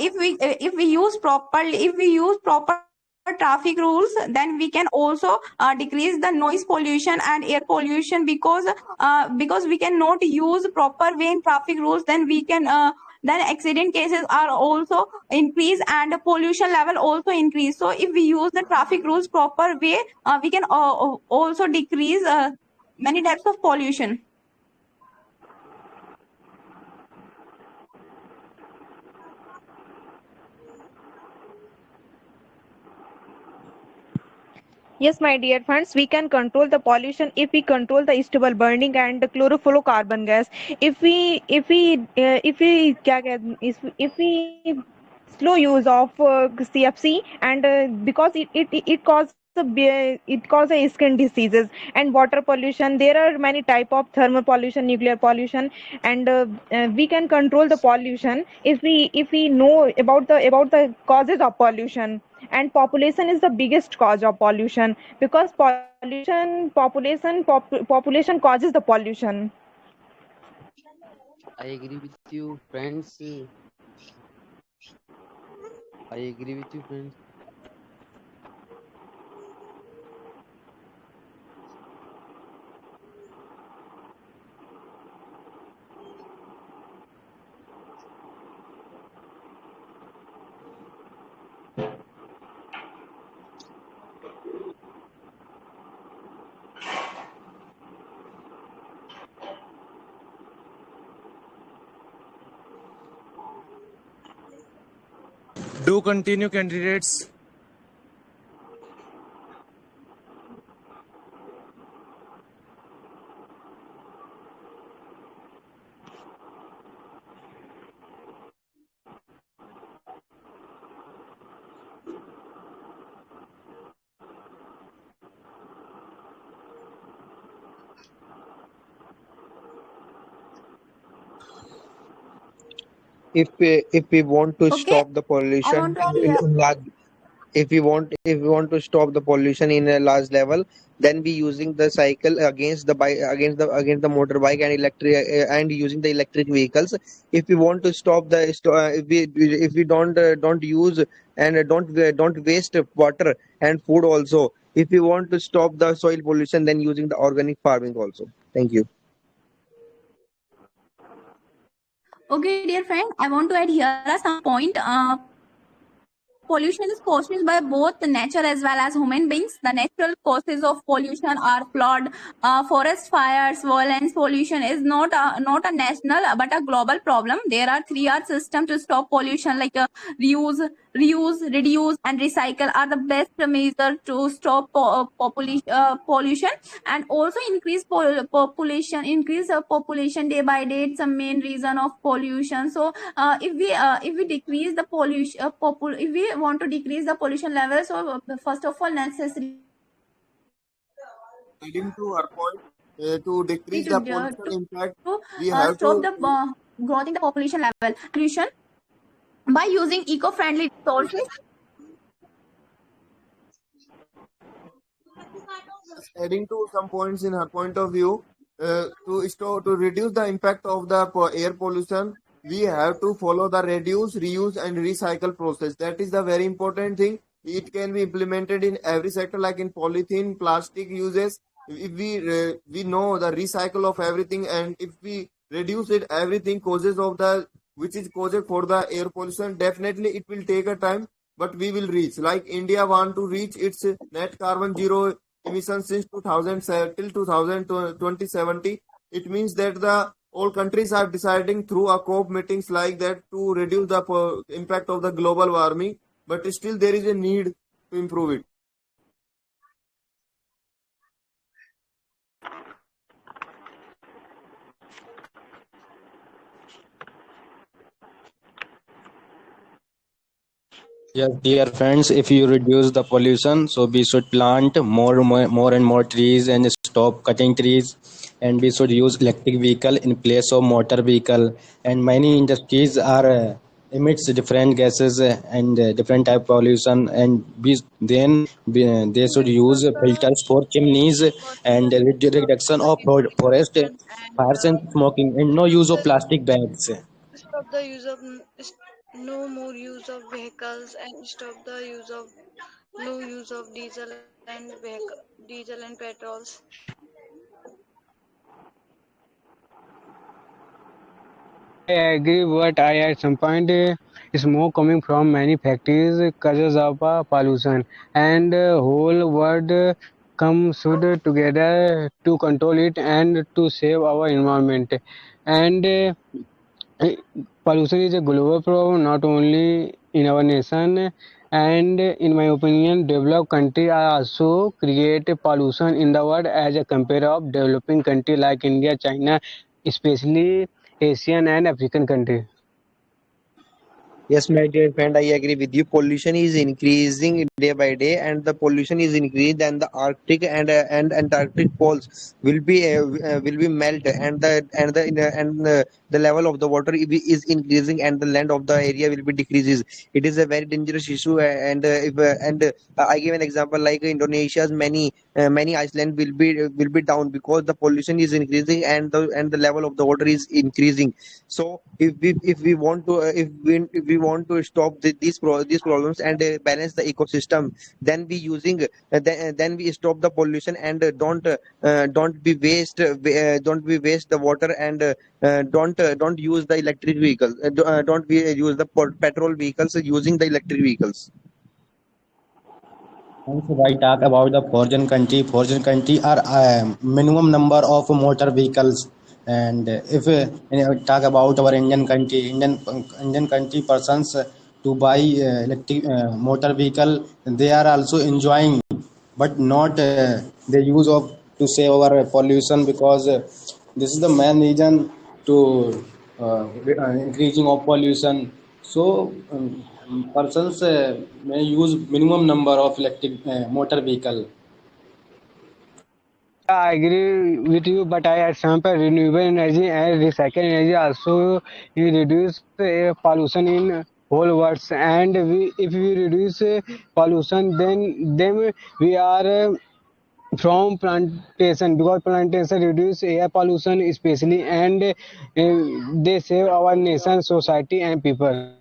If we use proper traffic rules, then we can also decrease the noise pollution and air pollution, because we cannot use proper way in traffic rules, then accident cases are also increase and pollution level also increase. So if we use the traffic rules proper way, we can also decrease many types of pollution. Yes, my dear friends, we can control the pollution if we control the stubble burning and the chlorofluorocarbon gas. If we slow use of CFC, and because it causes skin diseases and water pollution. There are many type of thermal pollution, nuclear pollution, and we can control the pollution if we know about the causes of pollution. And population is the biggest cause of pollution, because population causes the pollution. I agree with you, friends. I agree with you, friends. Do continue, candidates. If we want to Okay, stop the I pollution want to add here. in large, if we want to stop the pollution in a large level, then we using the cycle against the bike, against the motorbike and electric, and using the electric vehicles. If we want to stop if we don't use and don't waste water and food also. If we want to stop the soil pollution, then using the organic farming also. Thank you. Okay, dear friend, I want to add here some point. Pollution is caused by both the nature as well as human beings. The natural causes of pollution are flood, forest fires, violence. Pollution is not a national but a global problem. There are 3R systems to stop pollution, like reuse, reduce, and recycle are the best measure to stop pollution, and also increase population. Increase population day by day. It's a main reason of pollution. So if we decrease the pollution, if we want to decrease the pollution level, so first of all necessary Adding to our point, to decrease the pollution impact, we to have stop to the growth in the population level. Pollution by using eco-friendly resources. adding to some points in her point of view, to reduce the impact of the air pollution, we have to follow the reduce, reuse, and recycle process. That is the very important thing. It can be implemented in every sector, like in polythene, plastic uses. If we know the recycle of everything, and if we reduce it, everything causes of the which is caused for the air pollution. Definitely, it will take a time, but we will reach. Like India want to reach its net carbon zero emissions since 2007 till 2070. It means that the all countries are deciding through a COP meetings like that to reduce the impact of the global warming, but still there is a need to improve it. Yes, dear friends, if you reduce the pollution, so we should plant more and more trees and stop cutting trees. And we should use electric vehicle in place of motor vehicle. And many industries are emits different gases and different type of pollution. And they should use filters for chimneys and reduction of forest fires and smoking, and no use of plastic bags. Stop the use of no more use of vehicles, and stop the use of no use of diesel and petrols. I agree, but I at some point smoke coming from many factories causes of pollution, and whole world come should together to control it and to save our environment. And pollution is a global problem, not only in our nation. And in my opinion, developed countries are also create pollution in the world as a compare of developing country like India, China, especially Asian and African country. Yes, my dear friend, I agree with you. Pollution is increasing day by day, and the pollution is increased, and the Arctic and Antarctic poles will be melt, and the level of the water is increasing, and the land of the area will be decreases. It is a very dangerous issue, I give an example like Indonesia's many Iceland will be down because the pollution is increasing, and the level of the water is increasing. So if we want to if we want to stop these problems and balance the ecosystem, then then we stop the pollution, and don't be waste the water, and don't use the electric vehicles, don't we use the petrol vehicles, using the electric vehicles. And if I talk about the foreign country are minimum number of motor vehicles. And if talk about our Indian country persons to buy electric motor vehicle, they are also enjoying, but not the use of to save our pollution, because this is the main reason to increasing of pollution. So persons may use minimum number of electric motor vehicle. I agree with you, but I add some renewable energy and recycle energy also reduce air pollution in whole world. And if we reduce pollution, then we are from plantation, because plantation reduce air pollution especially, and they save our nation, society, and people.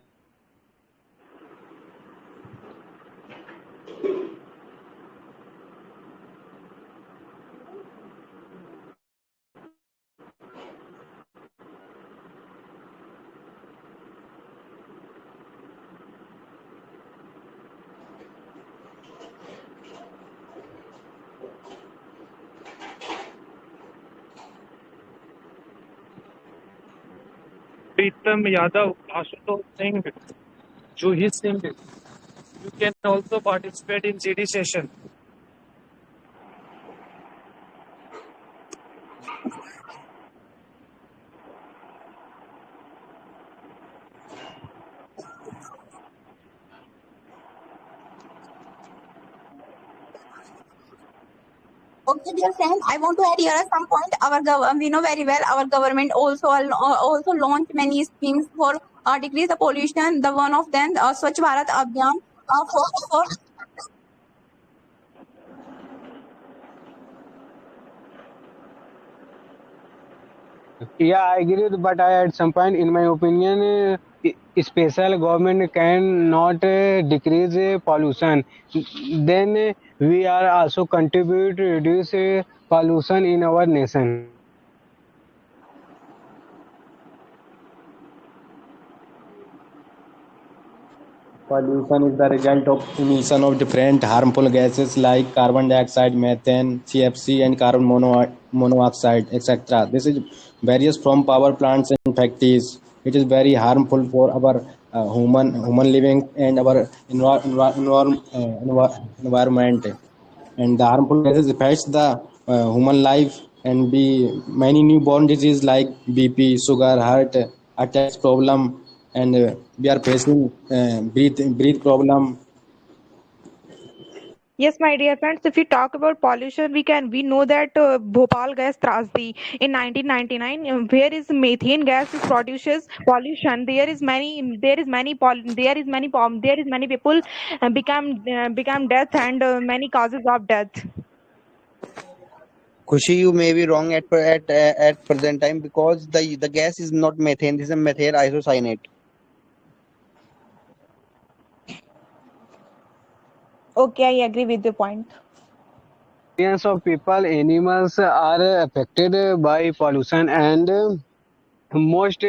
Pritam Yadav, Ashutosh Singh, Juhi Singh, you can also participate in GD session. Okay, dear friend, I want to add here some point. We know very well our government also launched many schemes for decrease the pollution. The one of them, Swachh Bharat Abhiyan, for Yeah, I agree, but I at some point, in my opinion, special government cannot decrease pollution. Then we are also contribute to reduce pollution in our nation. Pollution is the result of emission of different harmful gases like carbon dioxide, methane, CFC, and carbon monoxide, etc. This is various from power plants and factories. It is very harmful for our human living and our environment. And the harmful gases affects the human life, and be many newborn diseases like BP, sugar, heart attacks problem, and we are facing breathe problem. Yes, my dear friends, if we talk about pollution, we know that Bhopal gas tragedy in 1999, where is methane gas is produces pollution. There is many people become death, and many causes of death. Kushi, you may be wrong at present time, because the gas is not methane. This is methyl isocyanate. Okay, I agree with the point. Millions of people, animals are affected by pollution, and most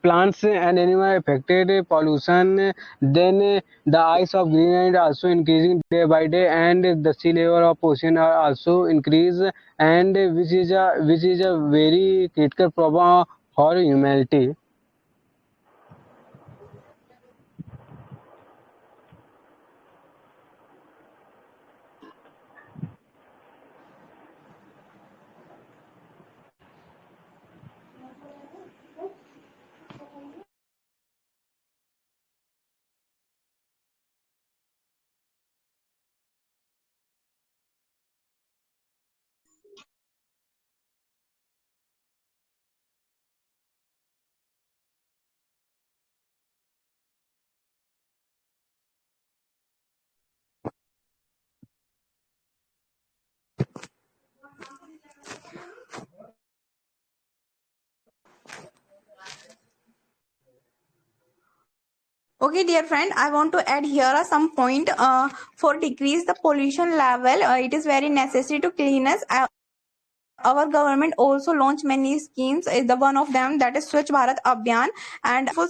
plants and animals affected pollution. Then the ice of Greenland also increasing day by day, and the sea level of ocean are also increase, and which is a very critical problem for humanity. Okay, dear friend, I want to add here some point for decrease the pollution level. It is very necessary to cleanliness. Our government also launched many schemes. The one of them that is Swachh Bharat Abhiyan, and full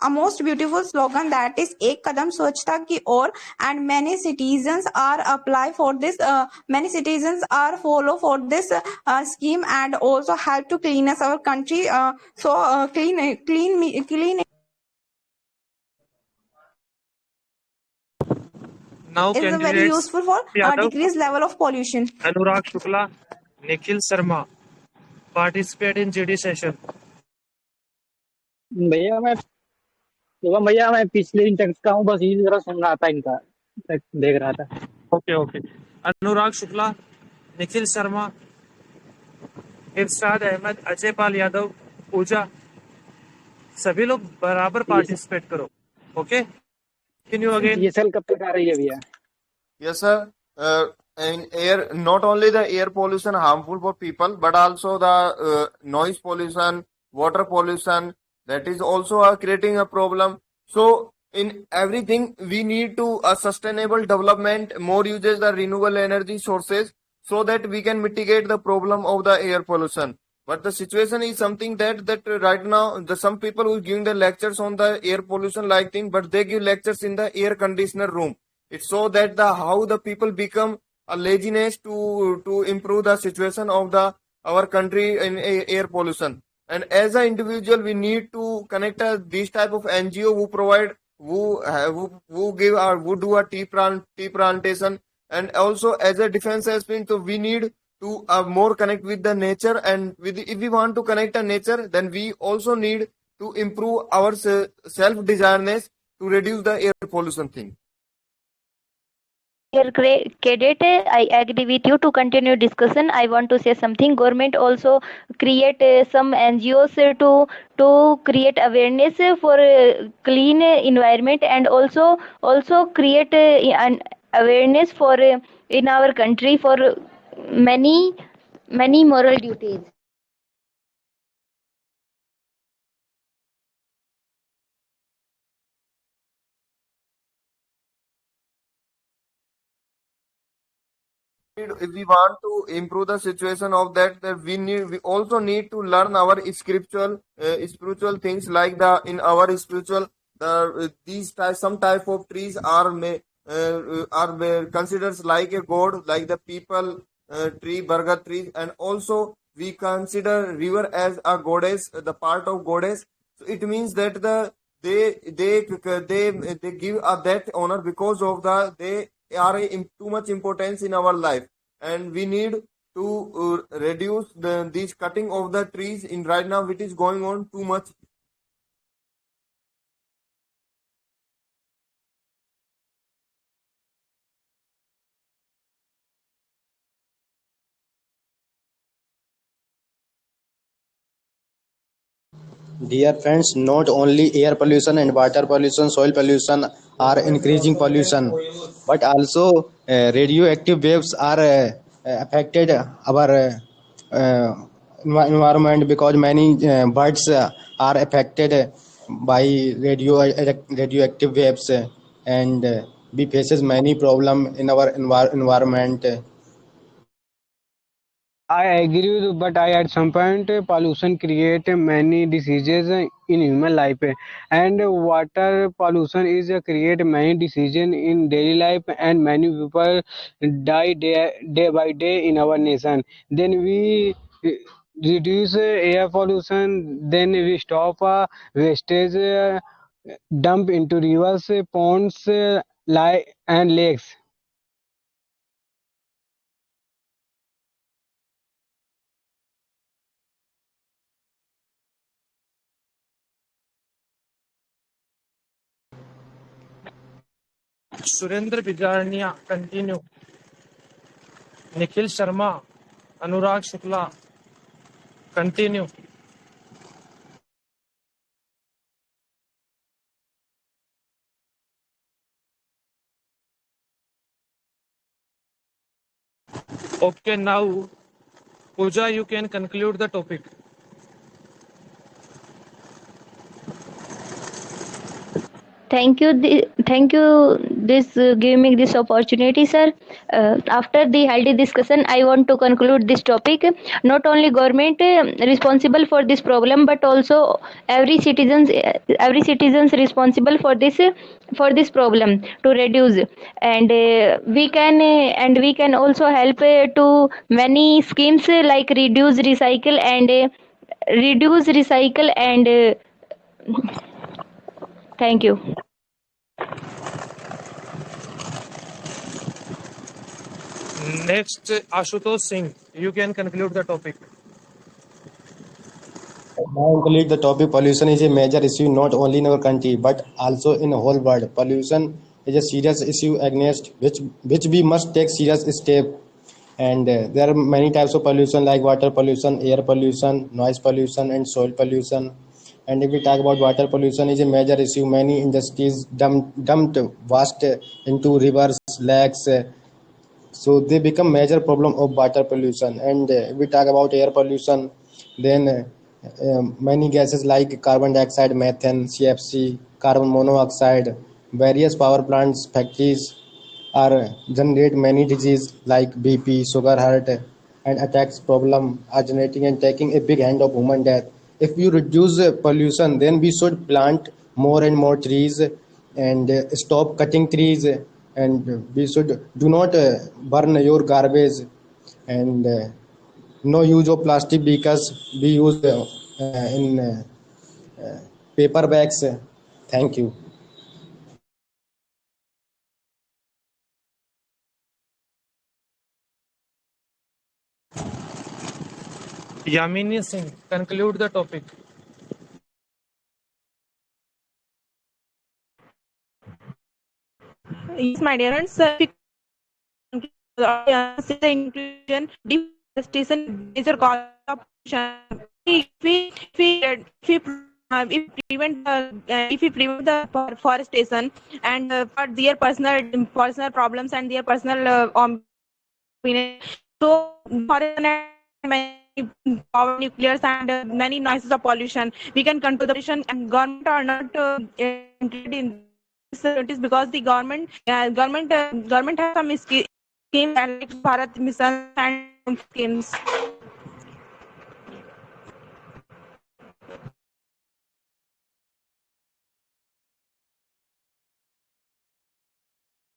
a most beautiful slogan that is एक कदम स्वच्छता की ओर, and many citizens are apply for this many citizens are follow for this scheme and also help to clean us our country, clean Now is very candidates useful for Yadav, decrease level of pollution. Anurag Shukla, Nikhil Sharma participate in GD session. भैया मैं पिछले Intex का हूँ, बस यही जरा सुन रहा था, इनका देख रहा था। Okay okay. अनुराग शुक्ला, निखिल शर्मा, इरशाद अहमद, अजय पाल यादव, पूजा, सभी लोग बराबर पार्टिसिपेट करो। Okay, continue again. DSL कब तक आ रही है भैया? Yes, sir. In air, not only the air pollution harmful for people, but also the noise pollution, water pollution, that is also creating a problem. So in everything, we need to sustainable development, more uses the renewable energy sources, so that we can mitigate the problem of the air pollution. But the situation is something that right now, some people who giving the lectures on the air pollution like thing, but they give lectures in the air conditioner room. It's so that how the people become a laziness to improve the situation of our country in air pollution. And as an individual, we need to connect these type of NGO who provide, who do a tea plantation, and also as a defense aspect, so we need to more connect with the nature. And if we want to connect the nature, then we also need to improve our self-desiredness to reduce the air pollution thing. Dear cadet, I agree with you. To continue discussion, I want to say something. Government also create some NGOs to create awareness for clean environment, and also create an awareness for in our country for many moral duties. If we want to improve the situation of that we also need to learn our spiritual things, like in our spiritual some type of trees are considered like a god, like the people tree, burger trees, and also we consider river as a goddess, the part of goddess. So it means that they give that honor because of they are too much importance in our life, and we need to reduce this cutting of the trees in right now, which is going on too much. Dear friends, not only air pollution and water pollution, soil pollution are increasing pollution, but also radioactive waves are affected our environment, because many birds are affected by radioactive waves, and we faces many problem in our environment. I agree with you, but at some point pollution create many diseases in human life, and water pollution is create many diseases in daily life, and many people die day by day in our nation. Then we reduce air pollution, then we stop wastage dump into rivers, ponds, and lakes. Surendra Bijarniya, continue. Nikhil Sharma, Anurag Shukla, continue. Okay, now Pooja, you can conclude the topic. Thank you. Thank you. This give me this opportunity, sir. After the healthy discussion, I want to conclude this topic. Not only government responsible for this problem, but also every citizens responsible for this problem to reduce. And we can also help to many schemes like reduce, recycle, and thank you. Next, Ashutosh Singh, you can conclude the topic. Now complete the topic. Pollution is a major issue not only in our country but also in the whole world. Pollution is a serious issue against which we must take serious step. And there are many types of pollution like water pollution, air pollution, noise pollution, and soil pollution. And if we talk about water pollution, is a major issue. Many industries dumped waste into rivers, lakes. So they become major problem of water pollution. And if we talk about air pollution, then many gases like carbon dioxide, methane, CFC, carbon monoxide, various power plants, factories are generate many diseases like BP, sugar, heart, and attacks problem are generating and taking a big hand of human death. If you reduce pollution, then we should plant more and more trees and stop cutting trees, and we should do not burn your garbage, and no use of plastic because we use in paper bags. Thank you. Yamini Singh, conclude the topic. Yes, my dear friends, the inclusion deforestation is a cause of pollution. If we prevent the forestation and for their personal problems and their personal so foreign power nuclears and many noises of pollution, we can control the pollution, and government are not included in this. It is because the government has some schemes like Bharat Mission and schemes.